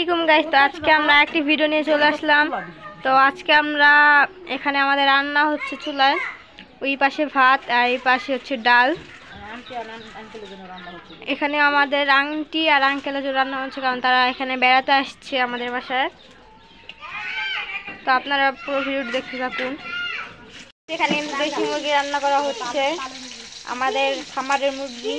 আসসালামাইকুম গাইস। তো আজকে আমরা একটি ভিডিও নিয়ে চলে আসলাম। তো আজকে আমরা এখানে আমাদের রান্না হচ্ছে চুলায়, ওই পাশে ভাত আর এই পাশে হচ্ছে ডাল। এখানে আমাদের আন্টি আর আঙ্কেলের জন্য রান্না হচ্ছে, কারণ তারা এখানে বেড়াতে আসছে আমাদের বাসায়। তো আপনারা পুরো ভিডিওটি দেখতে থাকুন। এখানে দেশি মুরগি রান্না করা হচ্ছে, আমাদের খামারের মুরগি।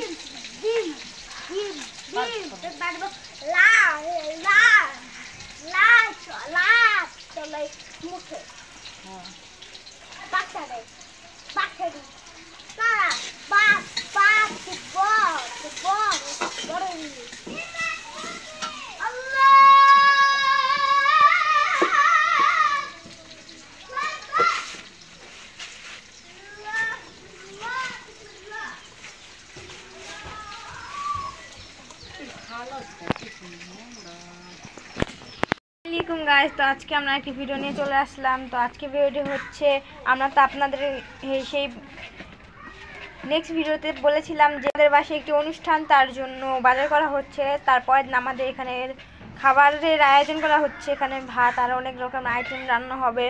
আসসালামাইকুম গাইস। তো আজকে আমরা একটি ভিডিও নিয়ে চলে আসলাম। তো আজকে ভিডিওটি হচ্ছে, আমরা তো আপনাদের সেই নেক্সট ভিডিওতে বলেছিলাম যে আমাদের বাসায় একটি অনুষ্ঠান, তার জন্য বাজার করা হচ্ছে। তারপরে আমাদের এখানে খাবারের আয়োজন করা হচ্ছে, এখানে ভাত আর অনেক রকম আইটেম রান্না হবে।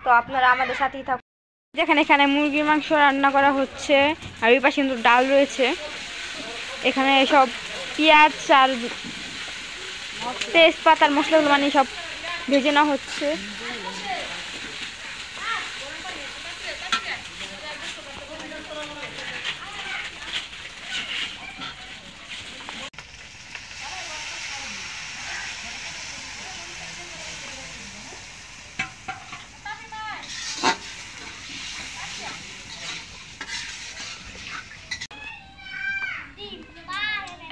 তো আপনারা আমাদের সাথেই থাকুন। যেখানে এখানে মুরগির মাংস রান্না করা হচ্ছে, আর ওই পাশে কিন্তু ডাল রয়েছে। এখানে সব পেঁয়াজ আর তেজপাতার মশলাগুলো মানে সব ভেজে নেওয়া হচ্ছে।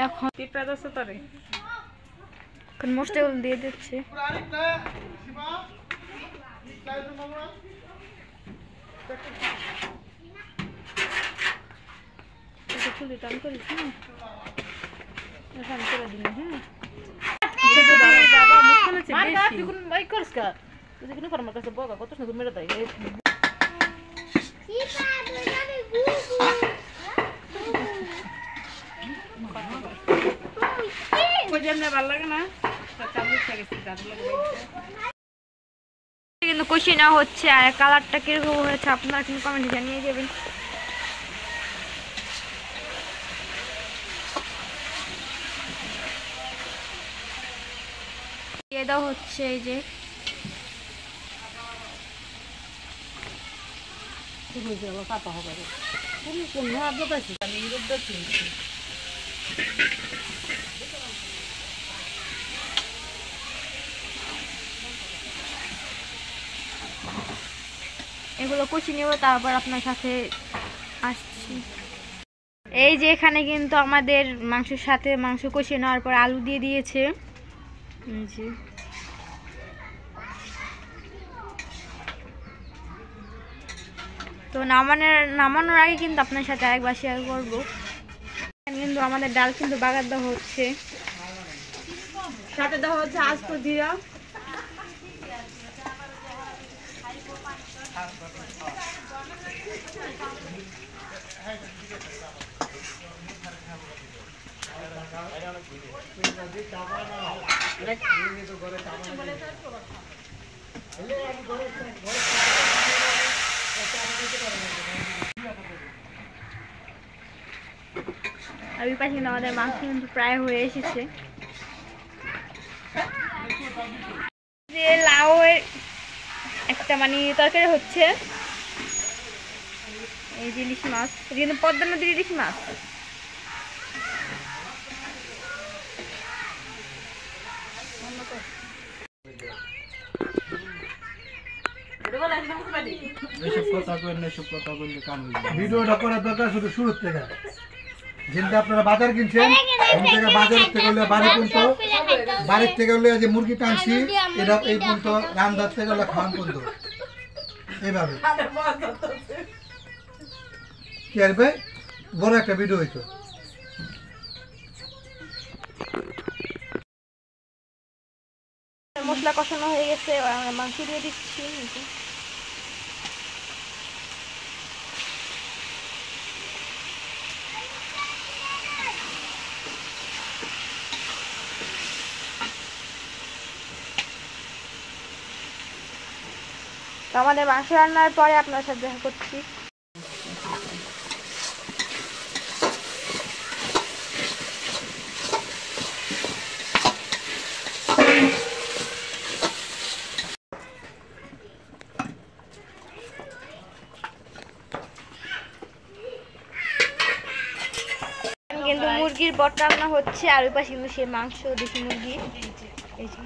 এখন মশলাগুলো দিয়ে দিচ্ছে। কিন্তু কষিয়ে নেওয়া হচ্ছে, আর কালারটা কিরকম হয়েছে আপনারা কিন্তু কমেন্টে জানিয়ে দেবেন। দিয়ে দেওয়া হচ্ছে এই যে এগুলো কষিয়ে নেব, তারপর আপনার সাথে আসছি। এই যে এখানে কিন্তু আমাদের মাংসের সাথে মাংস কষিয়ে নেওয়ার পর আলু দিয়ে দিয়েছে। তো নামানোর আগে কিন্তু আপনার সাথে আরেকবার শেয়ার করবো। কিন্তু আমাদের ডাল কিন্তু বাগার দেওয়া হচ্ছে, সাথে দেওয়া হচ্ছে আস্ত জিরা। আর ওই পাশে কিন্তু আমাদের মাংস কিন্তু প্রায় হয়ে এসেছে। যে লাউয়ের একটা মানে তরকারি হচ্ছে, এই যে ইলিশ মাছ, কিন্তু পদ্মা নদীর ইলিশ মাছ। ভিডিওটা করার দরকার শুধু শুরুর থেকে, যেটা আপনারা বাজার কিনছেন বাজার থেকে হলে বাড়ি পর্যন্ত, বাড়ির থেকে হলে যে মুরগি টানছি এটা এই পর্যন্ত রান্নার থেকে হলে খাওয়ান পর্যন্ত এইভাবে কি আসবে বড় একটা ভিডিও হইতো। মশলা কষানো হয়ে গেছে, মাংস দিয়ে দিচ্ছি। তো আমাদের মাংস রান্নার পরে আপনার সাথে দেখা করছি। কিন্তু মুরগির বট রান্না হচ্ছে, আর ওই পাশে কিন্তু সে মাংস দেশি মুরগি। এই যে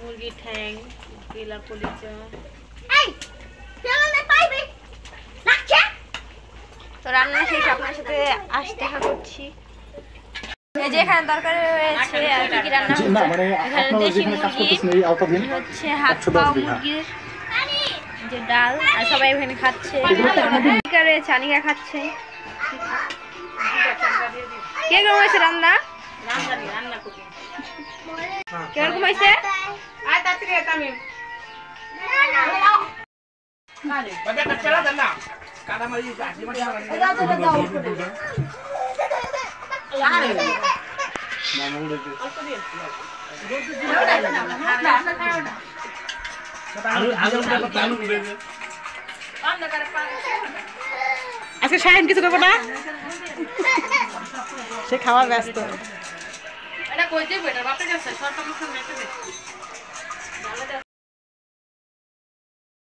মুরগি ঠ্যাং, কেলা কলিজা। তো রান্না শেষ, আপনার সাথে দেখা করছি। এই যে এখানে তরকারি রয়েছে, আর কি কি রান্না হচ্ছে এখানে দেশি মুরগি হচ্ছে, হাত পাও মুরগির যে ডাল, আর সবাই এখানে খাচ্ছে। আনিকা রয়েছে, আনিকা খাচ্ছে। কে ঘুমাইছে রান্না? রান্না করি। কে ঘুমাইছে? আয় তাড়াতাড়ি তামিম। আরে বাবা চলা দেন না। কাদা মারি যাচ্ছে মানে আজকে শাহিন কিছু করবো না, সে খাওয়ার ব্যস্ত। এটা কই যাবে, এটা বাপের কাছে সরকার